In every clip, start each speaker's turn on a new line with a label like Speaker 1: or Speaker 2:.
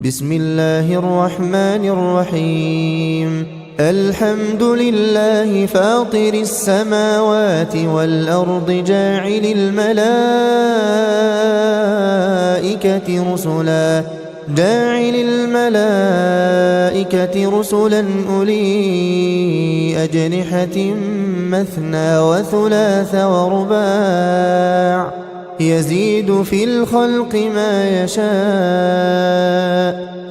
Speaker 1: बिस्मिल्लाहिर रहमानिर रहीम। अल्हम्दुलिल्लाहि फातिरिस समावाति वल अर्दि जाइलिल मलाइकति रुसुलन उली अजनिहतिन मथना व थुलाथ व रुबा' यज़ीदु फिल खल्क़ि मा यशा'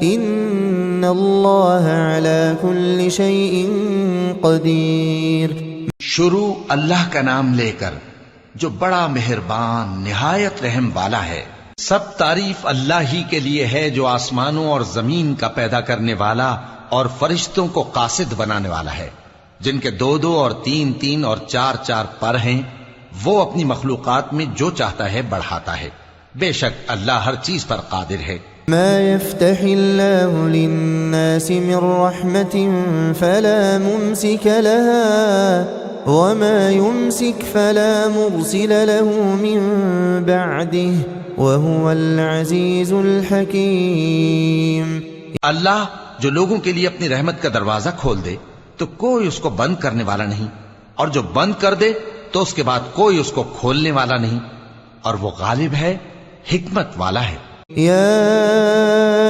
Speaker 1: इन्नल्लाह अला कुल्लि शैइन क़दीर।
Speaker 2: शुरू अल्लाह का नाम लेकर जो बड़ा मेहरबान निहायत रहम वाला है। सब तारीफ अल्लाह ही के लिए है जो आसमानों और जमीन का पैदा करने वाला और फरिश्तों को कासिद बनाने वाला है, जिनके दो दो और तीन तीन और चार चार पर हैं। वो अपनी मखलूकात में जो चाहता है बढ़ाता है। बेशक अल्लाह हर चीज पर कादिर है।
Speaker 1: मा यफ्तहिल्लाहु लिन्नासि मिर रहमतिन फला मुमसिक लहा व मा युमसिक फला मुरसिल लहु मिन बअदिहि व हुवल अज़ीज़ुल हकीम।
Speaker 2: अल्लाह जो लोगों के लिए अपनी रहमत का दरवाजा खोल दे तो कोई उसको बंद करने वाला नहीं, और जो बंद कर दे तो उसके बाद कोई उसको खोलने वाला नहीं, और वो गालिब है, हिकमत वाला है।
Speaker 1: या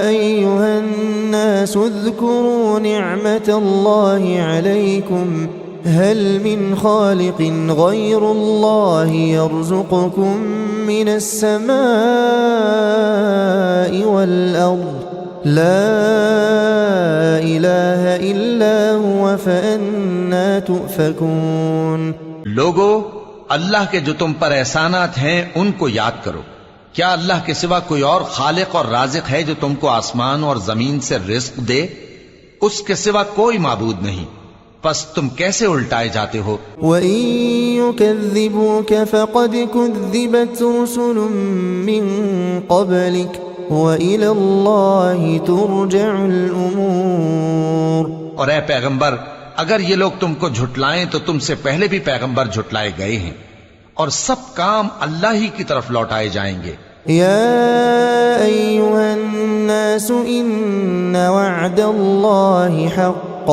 Speaker 1: अय्युहन्नासु उज़्कुरू निअमतल्लाहि अलैकुम हल मिन खालिकिन गैरुल्लाहि यर्ज़ुक़ुकुम मिनस समाइ वल अर्द ला इलाहा इल्ला हुवा फअन्ना तुफ़कून।
Speaker 2: लोगो, अल्लाह के जो तुम पर एहसानात हैं उनको याद करो। क्या अल्लाह के सिवा कोई और खालिक और राज़िक है जो तुमको आसमान और जमीन से रिज़्क़ दे? उसके सिवा कोई माबूद नहीं, बस तुम कैसे उल्टाए जाते हो।
Speaker 1: वइन युकज़्ज़िबूक फक़द कुज़्ज़िबत रुसुलुम मिन क़ब्लिक व इलल्लाहि तुरजउल उमूर।
Speaker 2: और ए पैगंबर, अगर ये लोग तुमको झुटलाएं तो तुमसे पहले भी पैगंबर झुटलाए गए हैं, और सब काम अल्लाह ही की तरफ लौटाए जाएंगे।
Speaker 1: या अय्युहन्नासु इन्न वअदल्लाहि हक़्क़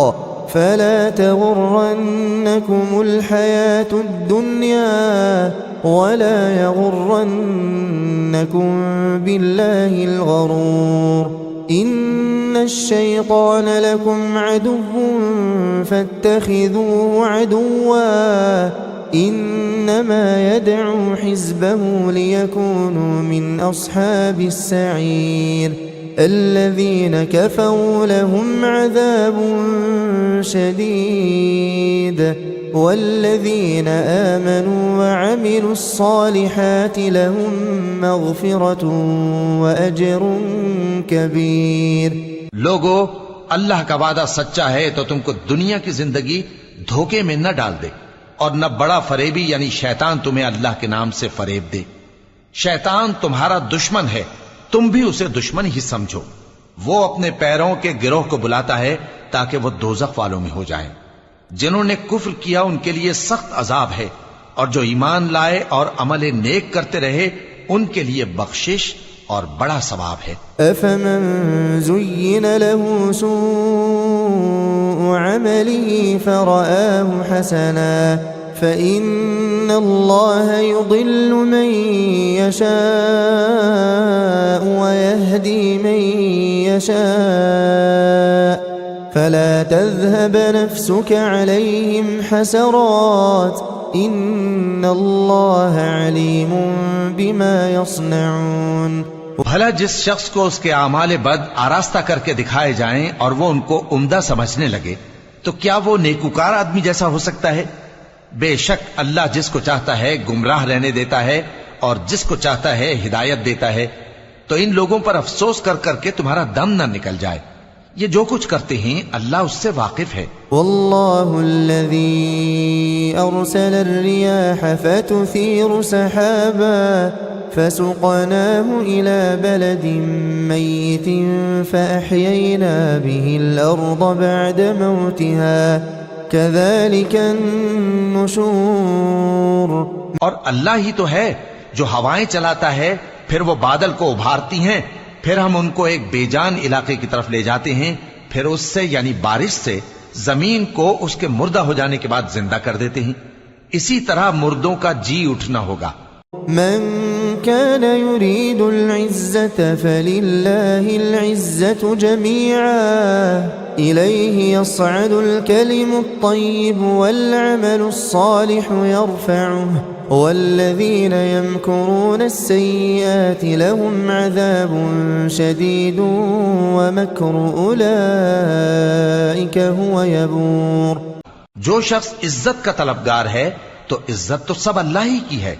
Speaker 1: फला तग़ुर्रन्नकुमुल हयातुद दुन्या वला यग़ुर्रन्नकुम बिल्लाहिल गरूर। इन्नश्शैतान लकुम अदुव्वुन फत्तखिज़ूहु अदुव्वा इन्नमा यदअू हिज़्बहु लियकूनू मिन अस्हाबिस सईर अल्लज़ीना कफ़रू लहुम अज़ाबुन शदीद वल्लज़ीना आमनू वअमिलुस सालिहाति लहुम मग़फ़िरतुन व अज्रुन कबीर।
Speaker 2: लोगो, अल्लाह का वादा सच्चा है तो तुमको दुनिया की जिंदगी धोखे में न डाल दे, और न बड़ा फरेबी यानी शैतान तुम्हें अल्लाह के नाम से फरेब दे। शैतान तुम्हारा दुश्मन है, तुम भी उसे दुश्मन ही समझो। वो अपने पैरों के गिरोह को बुलाता है ताकि वो दोज़ख वालों में हो जाएं। जिन्होंने कुफ्र किया उनके लिए सख्त अजाब है, और जो ईमान लाए और अमल नेक करते रहे उनके लिए बख्शिश और बड़ा सवाब है।
Speaker 1: अफमन ज़ुय्यिन लहू सूअ अमलिही फरआहु हसना फ़इन्नल्लाह युज़िल्लु मन यशाअ व यहदी मन यशाअ फला तज़हब नफ्सुक अलैहिम हसरात इन्नल्लाह अलीमुन बिमा यस्नऊन।
Speaker 2: भला जिस शख्स को उसके आमाले बद आरास्ता करके दिखाए जाएं और वो उनको उम्दा समझने लगे, तो क्या वो नेकुकार आदमी जैसा हो सकता है? बेशक अल्लाह जिसको चाहता है गुमराह रहने देता है और जिसको चाहता है हिदायत देता है। तो इन लोगों पर अफसोस कर करके तुम्हारा दम न निकल जाए। ये जो कुछ करते हैं अल्लाह उससे वाकिफ है।
Speaker 1: वल्लाहुल्लज़ी अरसल अर्रियाह फतुसीरु सहाबा फसुक़नाहु इला बलदिन मय्यितिन फअह्ययना बिहिल अर्द बअद मौतिहा कज़ालिका अन्नुशूर।
Speaker 2: और अल्लाह ही तो है जो हवाएं चलाता है, फिर वो बादल को उभारती हैं, फिर हम उनको एक बेजान इलाके की तरफ ले जाते हैं, फिर उससे यानी बारिश से जमीन को उसके मुर्दा हो जाने के बाद जिंदा कर देते हैं। इसी तरह मुर्दों का जी उठना होगा।
Speaker 1: मन कान युरीदुल इज़्ज़त फलिल्लाहिल इज़्ज़तु जमीआ इलैहि यस्अदुल कलिमुत तय्यिबु वल अमलुस सालिहु यरफउहु वल्लज़ीना यमकुरून अस्सय्यिआति लहुम अज़ाबुन शदीदुन वमक्रु उलाइका हुवा यबूर।
Speaker 2: जो शख्स इज्जत का तलबगार है तो इज्जत तो सब अल्लाह ही की है,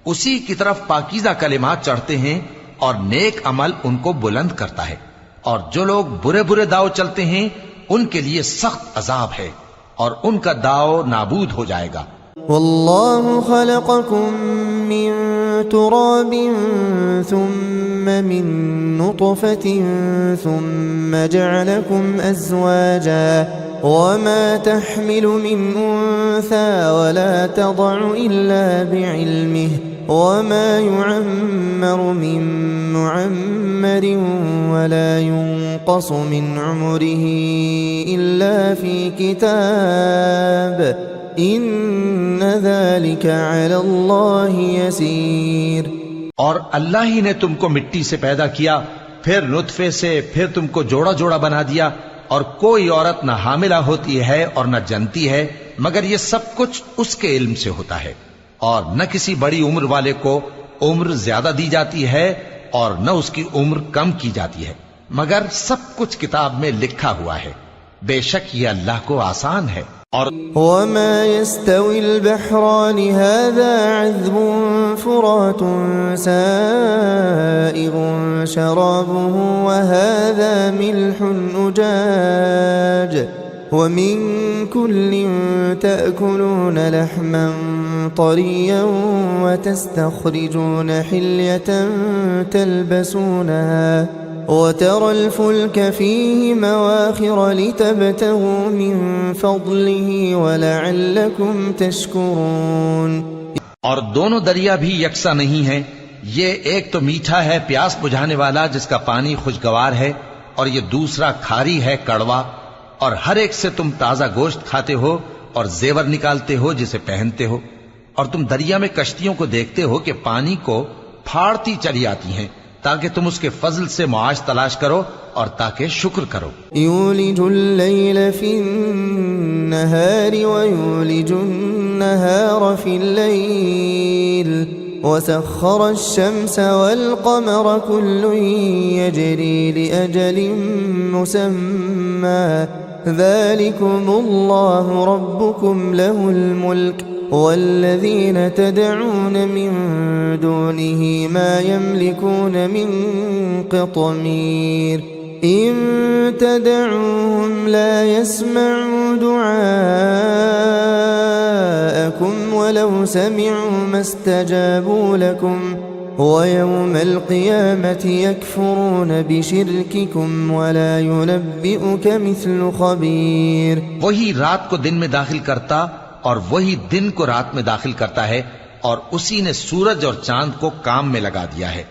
Speaker 2: उसी की तरफ पाकीज़ा कलिमात चढ़ते हैं और नेक अमल उनको बुलंद करता है। और जो लोग बुरे बुरे दाव चलते हैं उनके लिए सख्त अजाब है और उनका दाव नाबूद हो जाएगा।
Speaker 1: वल्लाहु खलक़कुम मिन तुराबिन सुम्मा मिन नुतफतिन सुम्मा जअलकुम अज़वाजा वमा तहमिलु मिन उन्सा वला तदअु इल्ला बिइल्मिहि वमा युअम्मरु मिन मुअम्मरिन वला युनक़सु मिन उम्रिही इल्ला फी किताब इन्न ज़ालिका अलल्लाहि यसीर।
Speaker 2: और अल्लाह ही ने तुमको मिट्टी से पैदा किया, फिर नुतफे से, फिर तुमको जोड़ा जोड़ा बना दिया, और कोई औरत न हामिला होती है और न जनती है, मगर ये सब कुछ उसके इल्म से होता है। और न किसी बड़ी उम्र वाले को उम्र ज्यादा दी जाती है और न उसकी उम्र कम की जाती है, मगर सब कुछ किताब में लिखा हुआ है। बेशक ये अल्लाह को आसान है। और
Speaker 1: वमा यस्तविल बहरानि हाज़ा अज़्बुन फुरातुन साइगुन शराबुहु व हाज़ा मिल्हुन उजाज व मिन कुल्लिन तअकुलून लहमन तरिय्यन व तस्तखरिजून हिल्यतन तल्बसूनहा وترى الفلك فيه مواخر لتبتغوا من فضله ولعلكم تشكرون।
Speaker 2: और दोनों दरिया भी यकसा नहीं है। ये एक तो मीठा है प्यास बुझाने वाला जिसका पानी खुशगवार है, और ये दूसरा खारी है कड़वा। और हर एक से तुम ताजा गोश्त खाते हो और जेवर निकालते हो जिसे पहनते हो। और तुम दरिया में कश्तियों को देखते हो कि पानी को फाड़ती चली आती हैं, ताकि तुम उसके फजल से मुआश तलाश करो और ताकि शुक्र करो।
Speaker 1: यूलिजुल लैल फिन्नहारि व यूलिजुन नहार फिल लैल वसख्खर अश-शम्स वल क़मर कुल्लुन यजरी लिअजलिन मुसम्मा ज़ालिकुमुल्लाहु रब्बुकुम लहुल मुल्क वल्लज़ीन तदऊन मिन दूनिही मा यमलिकून मिन क़ित्मीर इन तदऊहुम ला यस्मऊ दुआअकुम वलौ समिऊ मस्तजाबू लकुम वयौमल क़ियामति यकफ़ुरून बिशिर्किकुम वला युनब्बिउक मिस्लु ख़बीर।
Speaker 2: वही रात को दिन में दाखिल करता और वही दिन को रात में दाखिल करता है, और उसी ने सूरज और चांद को काम में लगा दिया है।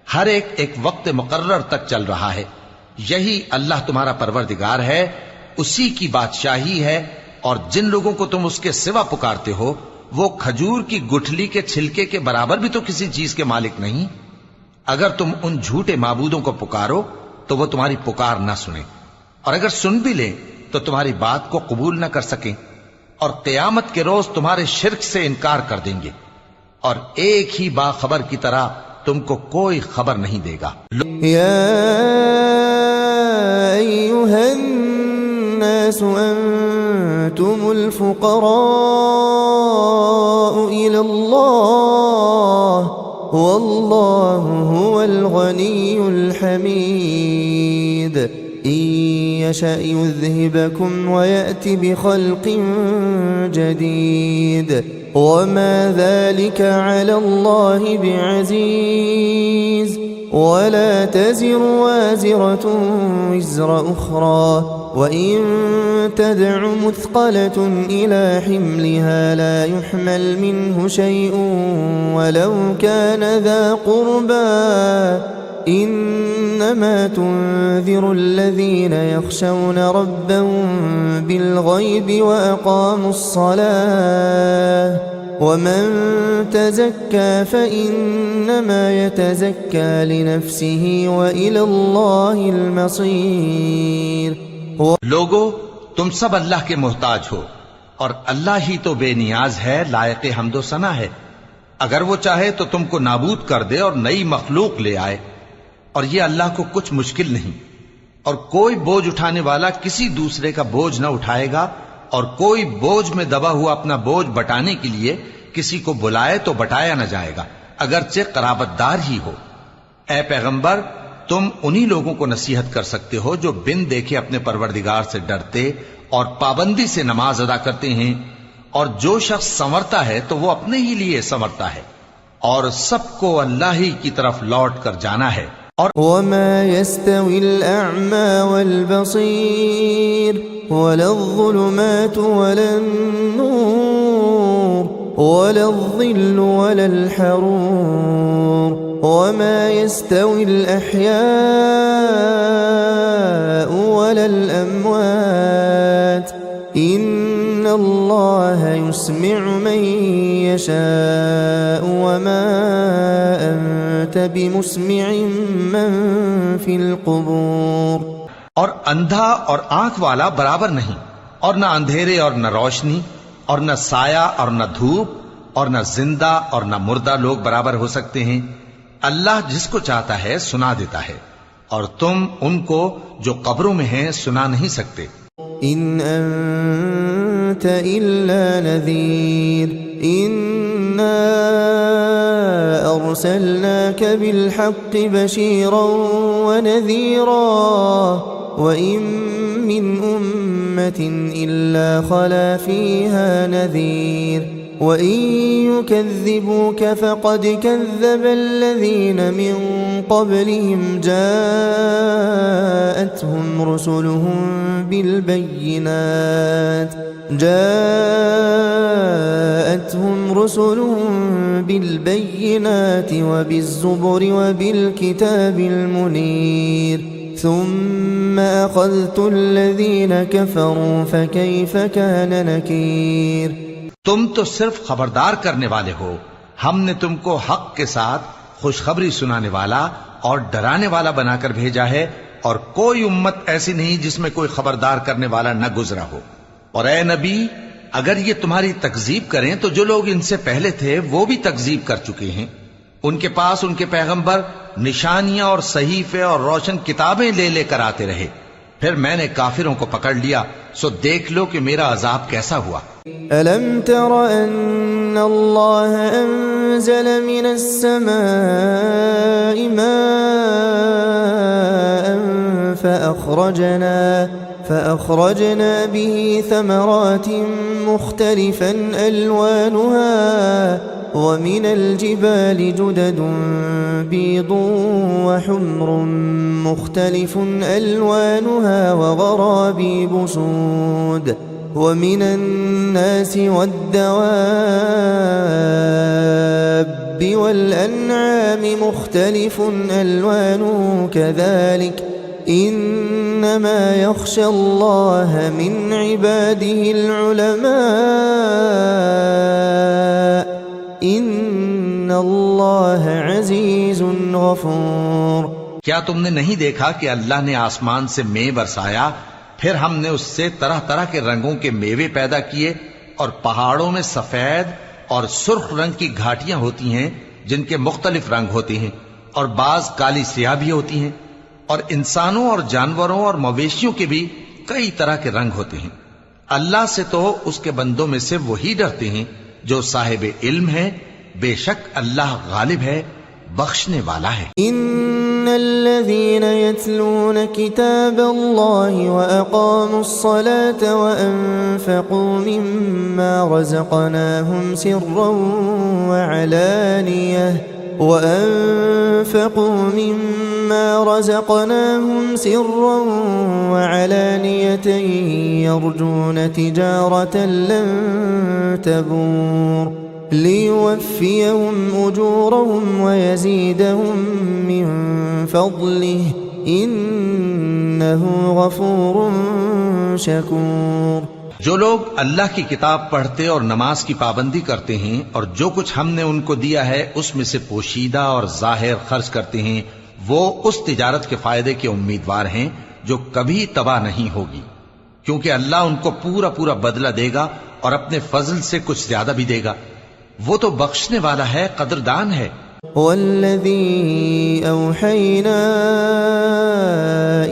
Speaker 2: हर एक एक वक्त मुकर्रर तक चल रहा है। यही अल्लाह तुम्हारा परवरदिगार है, उसी की बादशाही है। और जिन लोगों को तुम उसके सिवा पुकारते हो वो खजूर की गुठली के छिलके के बराबर भी तो किसी चीज के मालिक नहीं। अगर तुम उन झूठे माबूदों को पुकारो तो वो तुम्हारी पुकार ना सुने, और अगर सुन भी ले तो तुम्हारी बात को कबूल न कर सके, और क़यामत के रोज तुम्हारे शिर्क से इनकार कर देंगे, और एक ही बाखबर की तरह तुमको कोई खबर नहीं देगा।
Speaker 1: या अय्युहन नास अंतुमुल फुक़राउ इलल्लाह वल्लाहु हुवल गनियुल हमीद इन यशअ युज़हिबकुम वयअति बिख़ल्क़िन जदीद वमा ज़ालिका अलल्लाहि बिअज़ीज़ वला तज़िरु वाज़िरतुन विज़्र उख़रा वइन तदअु मुथक़लतुन इला हिम्लिहा ला युहमल मिन्हु शैउन वलौ कान ज़ा क़ुर्बा इन्नमा तुन्ज़िरुल्लज़ीन यख़शौन रब्बहुम बिलग़ैबि व अक़ामुस्सलाह वमन तज़क्का फ़इन्नमा यतज़क्का लिनफ़्सिही व इलल्लाहिल मसीर।
Speaker 2: लोगो, तुम सब अल्लाह के मोहताज हो और अल्लाह ही तो बेनियाज है, लायक हम्दो सना है। अगर वो चाहे तो तुमको नाबूद कर दे और नई मखलूक ले आए, और ये अल्लाह को कुछ मुश्किल नहीं। और कोई बोझ उठाने वाला किसी दूसरे का बोझ न उठाएगा, और कोई बोझ में दबा हुआ अपना बोझ बटाने के लिए किसी को बुलाए तो बटाया न जाएगा, अगरचे कराबतदार ही हो। ए पैगंबर, तुम उन्हीं लोगों को नसीहत कर सकते हो जो बिन देखे अपने परवरदिगार से डरते और पाबंदी से नमाज अदा करते हैं। और जो शख्स संवरता है तो वो अपने ही लिए संवरता है, और सबको अल्लाह ही की तरफ लौट कर जाना है। और
Speaker 1: वमा यस्तविल अअमा वल बसीर वलज़्ज़ुलुमातु वलन-नूर वलज़्ज़िल्लु वलल-हरूर वमा यस्तविल अहयाउ वलल-अमवात इन्नल्लाह युस्मिउ मन यशाउ वमा अंत बिमुस्मिइन मन फिल क़ुबूर।
Speaker 2: और अंधा और आंख वाला बराबर नहीं, और न अंधेरे और न रोशनी, और न साया और न धूप, और न जिंदा और न मुर्दा लोग बराबर हो सकते हैं। अल्लाह जिसको चाहता है सुना देता है, और तुम उनको जो कब्रों में हैं सुना नहीं सकते।
Speaker 1: इन अंत इल्ला नज़ीर इन्ना अरसलनाक बिलहक्कि बशीरन व नज़ीरा व इन मिन उम्मतिन इल्ला खला फीहा नज़ीर व इन युकज़्ज़िबूक फ़क़द कज़्ज़ब अल्लज़ीन मिन क़ब्लिहिम जाअतहुम रुसुलुहुम बिलबय्यिनात वबिज़्ज़ुबुर वबिलकिताबिल मुनीर थुम्मा अख़ज़्तुल्लज़ीन कफ़रू फ़कैफ़ कान नकीर।
Speaker 2: तुम तो सिर्फ खबरदार करने वाले हो, हमने तुमको हक के साथ खुशखबरी सुनाने वाला और डराने वाला बनाकर भेजा है, और कोई उम्मत ऐसी नहीं जिसमें कोई खबरदार करने वाला न गुजरा हो। और ए नबी, अगर ये तुम्हारी तकजीब करें तो जो लोग इनसे पहले थे वो भी तकजीब कर चुके हैं। उनके पास उनके पैगंबर निशानियां और सहीफे और रोशन किताबें ले लेकर आते रहे, फिर मैंने काफिरों को पकड़ लिया, सो देख लो कि मेरा अजाब कैसा हुआ।
Speaker 1: अलम तर अन्नल्लाह अंज़ल मिनस समाई माअन فأخرجنا به ثمرات مختلفا ألوانها ومن الجبال جدد بيض وحمر مختلف ألوانها وغرابيب سود ومن الناس والدواب والأنعام مختلف ألوانه كذلك إنما يخشى الله من عباده العلماء إن الله عزيز غفور।
Speaker 2: क्या तुमने नहीं देखा कि अल्लाह ने आसमान से मेंह बरसाया, फिर हमने उससे तरह तरह के रंगों के मेवे पैदा किए, और पहाड़ों में सफेद और सुर्ख रंग की घाटियां होती हैं जिनके मुख्तलिफ रंग होते हैं, और बाज काली स्याह भी होती हैं, और इंसानों और जानवरों और मवेशियों के भी कई तरह के रंग होते हैं। अल्लाह से तो उसके बंदों में से वही डरते हैं जो साहिब इल्म है, बेशक अल्लाह गालिब है, बख्शने वाला है।
Speaker 1: इन्नल्लज़ीन यत्लून किताबल्लाहि व अक़ामुस्सलात व अनफ़क़ू मिम्मा रज़क़नाहुम सिर्रन व अलानियह وأنفقوا مما رزقناهم سرا وعلانية يرجون تجارة لن تبور लियुवफ्फियहुम उजूरहुम व यज़ीदहुम मिन फ़ज़लिहि इन्नहु गफ़ूरुन शकूर।
Speaker 2: जो लोग अल्लाह की किताब पढ़ते और नमाज की पाबंदी करते हैं और जो कुछ हमने उनको दिया है उसमें से पोशीदा और जाहिर खर्च करते हैं, वो उस तिजारत के फायदे के उम्मीदवार हैं जो कभी तबाह नहीं होगी, क्योंकि अल्लाह उनको पूरा पूरा बदला देगा और अपने फजल से कुछ ज्यादा भी देगा। वो तो बख्शने वाला है, कदरदान है।
Speaker 1: वल्लज़ी औहैना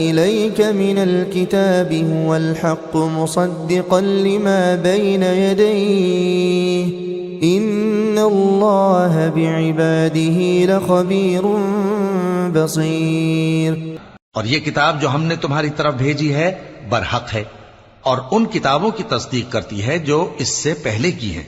Speaker 1: इलैका मिनल किताबि हुवल हक़्क़ु मुसद्दिक़न लिमा बैन यदैहि इन्नल्लाह बिइबादिही लख़बीरुन बसीर।
Speaker 2: और ये किताब जो हमने तुम्हारी तरफ भेजी है बरहक है और उन किताबों की तस्दीक करती है जो इससे पहले की हैं।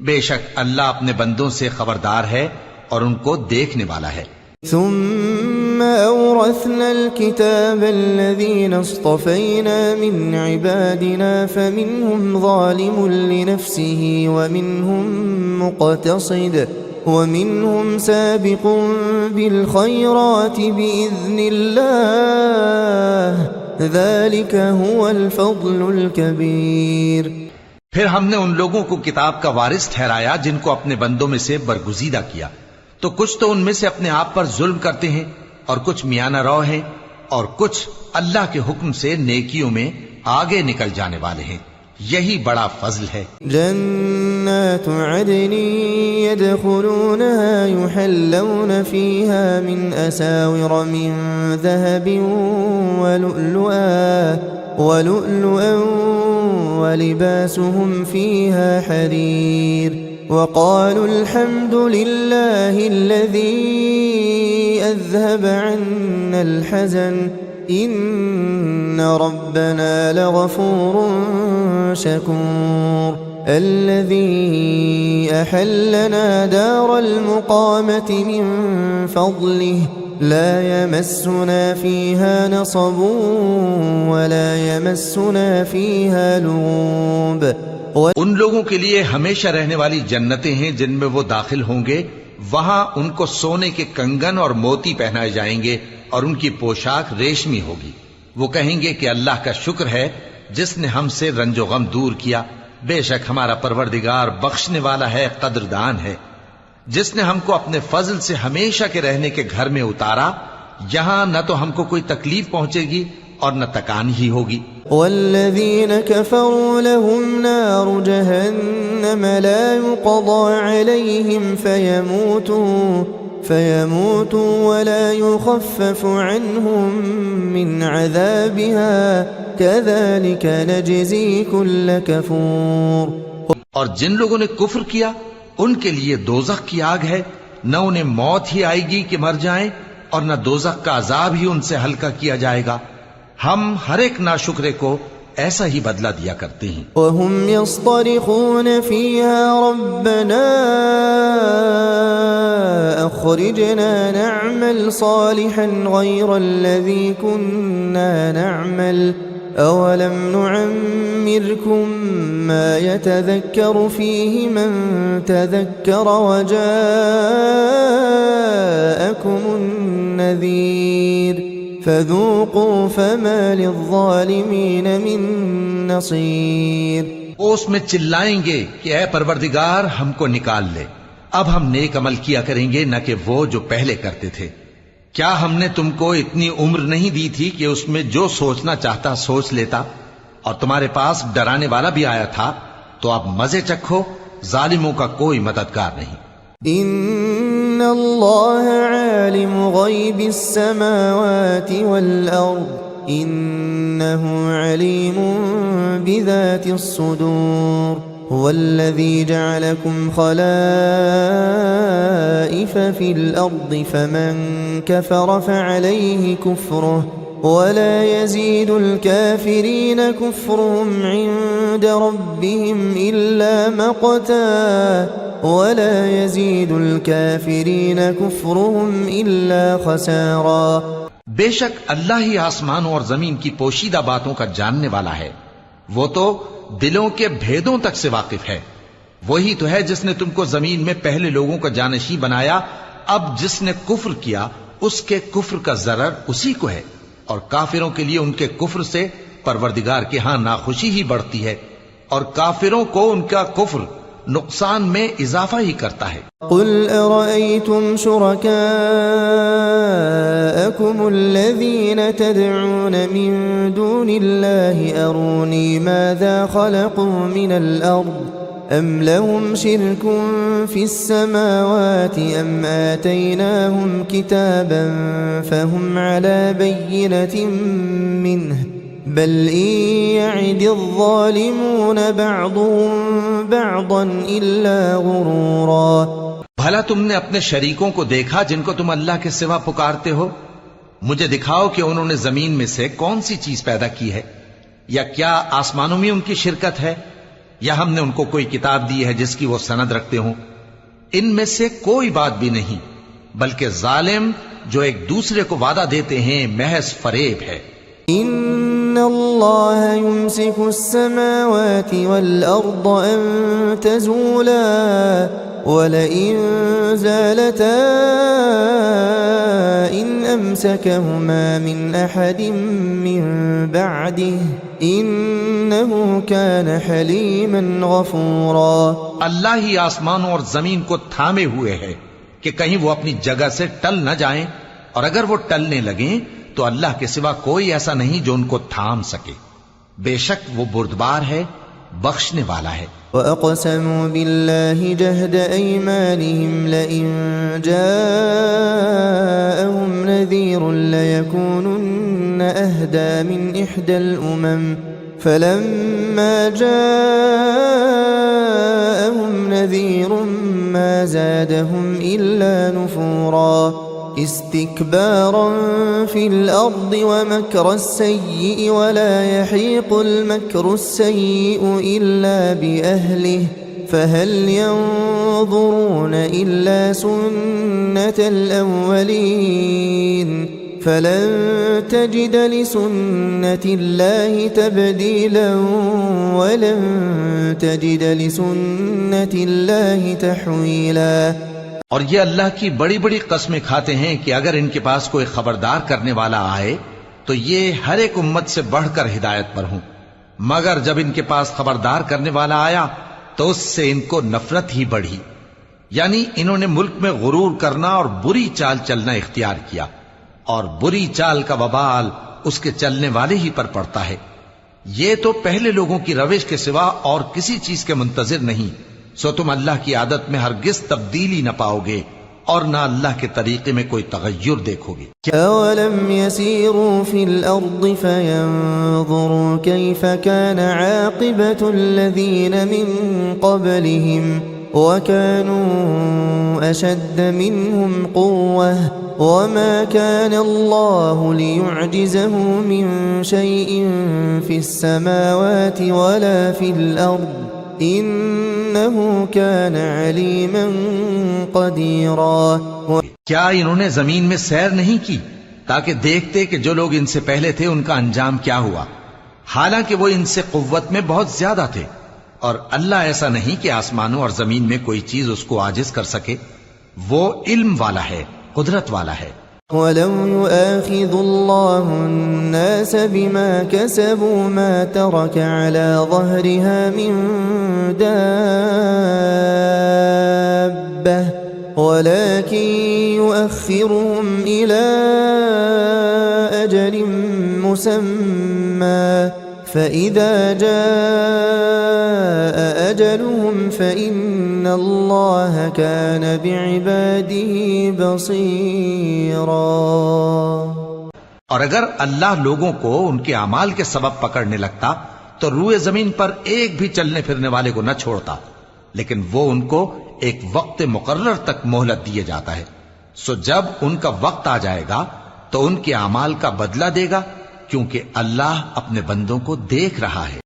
Speaker 2: बेशक अल्लाह अपने बंदों से खबरदार है और उनको देखने वाला है।
Speaker 1: सुम्मा औरसनल किताबल्लज़ीना इस्तफ़ैना मिन इबादिना फमिनहुम ज़ालिमुन लिनफ़्सिही वमिनहुम मुक़तसिद वमिनहुम साबिक़ुन बिलख़ैराति बिइज़्निल्लाह ज़ालिका हुवल फ़ज़्लुल कबीर।
Speaker 2: फिर हमने उन लोगों को किताब का वारिस ठहराया जिनको अपने बंदों में से बरगुजीदा किया, तो कुछ तो उनमें से अपने आप पर जुल्म करते हैं और कुछ मियाना रौ हैं और कुछ अल्लाह के हुक्म से नेकियों में आगे निकल जाने वाले हैं। यही बड़ा फजल है।
Speaker 1: जन्नातु अदनि यदखुलूनहा युहल्लौन फीहा मिन असाविर मिन ज़हबिन व लुअलुअन व लिबासुहुम फीहा हरीर वक़ालू अल्हम्दुलिल्लाहिल्लज़ी अज़हब अन्नल हज़न इन्न रब्बना लगफूरुन शकूर। अल्लज़ी अहल्लना दारल मुक़ामति मिन फ़ज़लिहि ला यमस्सुना फ़ीहा नसबुन वला यमस्सुना फ़ीहा लूब।
Speaker 2: उन लोगों के लिए हमेशा रहने वाली जन्नतें हैं जिनमें वो दाखिल होंगे। वहां उनको सोने के कंगन और मोती पहनाए जाएंगे और उनकी पोशाक रेशमी होगी। वो कहेंगे कि अल्लाह का शुक्र है जिसने हमसे रंजो गम दूर किया। बेशक हमारा परवरदिगार बख्शने वाला है, कदरदान है, जिसने हमको अपने फजल से हमेशा के रहने के घर में उतारा। यहां न तो हमको कोई तकलीफ पहुंचेगी और न तकान ही होगी।
Speaker 1: वल्लज़ीन कफ़रू लहुम नारु जहन्नम ला युक़ज़ा अलैहिम फयमूतू वला युख़फ़फ़ु अन्हुम मिन अज़ाबिहा कज़ालिक नजज़ी कुल्ल कफ़ूर।
Speaker 2: और जिन लोगों ने कुफ्र किया उनके लिए दोज़ख की आग है, न उन्हें मौत ही आएगी कि मर जाएं और न दोज़ख का अजाब ही उनसे हल्का किया जाएगा। हम हर एक नाशुक्रे को ऐसा ही बदला दिया करते हैं।
Speaker 1: वहुम यस्तरिखून फीहा रब्बना अखरिजना नअमल सालिहन गैरल्लज़ी कुन्ना नअमल अवलम नुअम्मिरकुम मा यतज़क्करु फीहि मन तज़क्कर वजाअकुमुन नज़ीर फ़ज़ूक़ू फ़मा लिज़्ज़ालिमीन मिन नसीर।
Speaker 2: वो उसमें चिल्लाएंगे कि ऐ परवरदिगार हमको निकाल ले, अब हम नेक अमल किया करेंगे न कि वो जो पहले करते थे। क्या हमने तुमको इतनी उम्र नहीं दी थी कि उसमें जो सोचना चाहता सोच लेता, और तुम्हारे पास डराने वाला भी आया था, तो अब मजे चखो, जालिमों का कोई मददगार नहीं।
Speaker 1: इन्नल्लाह आलिमु गैबिस समावाति वल अर्द इन्नहु अलीमुन बिज़ातिस सुदूर। हुवल्लज़ी जअलकुम खलाइफ़ फिल अर्दि फमन कफ़र फ़अलैहि कुफ़्रुहु वला यज़ीदुल काफ़िरीन कुफ़्रुहुम इन्द रब्बिहिम इल्ला मक़ता वला यज़ीदुल काफ़िरीन कुफ़्रुहुम इल्ला ख़सारा।
Speaker 2: बेशक अल्लाह ही आसमानों और जमीन की पोशीदा बातों का जानने वाला है। वो तो दिलों के भेदों तक से वाकिफ है। वही तो है जिसने तुमको जमीन में पहले लोगों का जानशी बनाया। अब जिसने कुफ्र किया उसके कुफ्र का जरर उसी को है, और काफिरों के लिए उनके कुफ्र से परवरदिगार के यहां नाखुशी ही बढ़ती है, और काफिरों को उनका कुफ्र नुकसान में इजाफा ही करता है।
Speaker 1: कुल अरअयतुम शुरकाअकुम अल्लज़ीन तदऊन मिन दूनिल्लाहि अरूनी माज़ा खलक़ू मिनल अर्द अम लहुम शिरकुन फिस्समावाति अम आतैनाहुम किताबन फहुम अला बय्यिनतिन मिन्हु बल इन यअदिज़्ज़ालिमून बअदुहुम बअदन इल्ला गुरूरा।
Speaker 2: भला तुमने अपने शरीकों को देखा जिनको तुम अल्लाह के सिवा पुकारते हो? मुझे दिखाओ कि उन्होंने जमीन में से कौन सी चीज पैदा की है, या क्या आसमानों में उनकी शिरकत है, या हमने उनको कोई किताब दी है जिसकी वो सनद रखते हो? इनमें से कोई बात भी नहीं, बल्कि जालिम जो एक दूसरे को वादा देते हैं महज फरेब है।
Speaker 1: इन्नल्लाह युमसिकु अस्समावाति वल अर्द अन तज़ूला वलइन ज़ालता इन अमसकहुमा मिन अहदिन मिन बअदिही इन्नहु कान हलीमन गफूरा।
Speaker 2: अल्लाह ही आसमानों और जमीन को थामे हुए है कि कहीं वो अपनी जगह से टल न जाएं, और अगर वो टलने लगें तो अल्लाह के सिवा कोई ऐसा नहीं जो उनको थाम सके। बेशक वो बुर्दबार है, बख्शने वाला है।
Speaker 1: वअक़समू बिल्लाहि जहद ऐमानिहिम लइन जाअहुम नज़ीरुन लयकूनुन्न अहदा मिन इह्दल उमम फलम्मा जाअहुम नज़ीरुन मा ज़ादहुम इल्ला नुफूरा इस्तिक्बारन फिल अर्दि वमक्र अस्सय्यि वला यहीक़ुल मक्रु अस्सय्यिउ इल्ला बिअहलिहि फहल यंज़ुरून इल्ला सुन्नतल अव्वलीन फलन तजिद लिसुन्नतिल्लाहि तब्दीलन वलन तजिद लिसुन्नतिल्लाहि तहवीला।
Speaker 2: और ये अल्लाह की बड़ी बड़ी कस्में खाते हैं कि अगर इनके पास कोई खबरदार करने वाला आए तो ये हर एक उम्मत से बढ़कर हिदायत पर हों, मगर जब इनके पास खबरदार करने वाला आया तो उससे इनको नफरत ही बढ़ी। यानी इन्होंने मुल्क में गुरूर करना और बुरी चाल चलना इख्तियार किया, और बुरी चाल का वबाल उसके चलने वाले ही पर पड़ता है। ये तो पहले लोगों की रविश के सिवा और किसी चीज के मुंतजिर नहीं, सो तुम अल्लाह की आदत में हरगिज तब्दीली न पाओगे और न अल्लाह के तरीके में कोई तगय्युर देखोगे।
Speaker 1: अवलम यसीरू फिल अर्दि फयंज़ुरू कैफ़ कान आक़िबतुल्लज़ीन मिन क़ब्लिहिम वकानू अशद्द मिनहुम क़ुव्वह वमा कान अल्लाहु लियुअजिज़हु मिन शैइन फ़िस्समावाति वला फिल अर्द इन्नहु कान अलीमन क़दीरा।
Speaker 2: क्या इन्होंने जमीन में सैर नहीं की ताकि देखते कि जो लोग इनसे पहले थे उनका अंजाम क्या हुआ, हालांकि वो इनसे कुव्वत में बहुत ज्यादा थे, और अल्लाह ऐसा नहीं कि आसमानों और जमीन में कोई चीज उसको आजिज कर सके। वो इल्म वाला है, कुदरत वाला है।
Speaker 1: वलौ युआखिज़ुल्लाहु अन्नास बिमा कसबू मा तरक अला ज़हरिहा मिन दाब्बह वलाकिन युअख्खिरुहुम इला अजलिन मुसम्मा फ़इज़ा जाअ अजलुहुम फ़इन्नल्लाह कान बिइबादिही बसीरा।
Speaker 2: और अगर अल्लाह लोगों को उनके अमाल के सबब पकड़ने लगता तो रूए जमीन पर एक भी चलने फिरने वाले को न छोड़ता, लेकिन वो उनको एक वक्त मुकर्रर तक मोहलत दिए जाता है। सो जब उनका वक्त आ जाएगा तो उनके अमाल का बदला देगा, क्योंकि अल्लाह अपने बंदों को देख रहा है।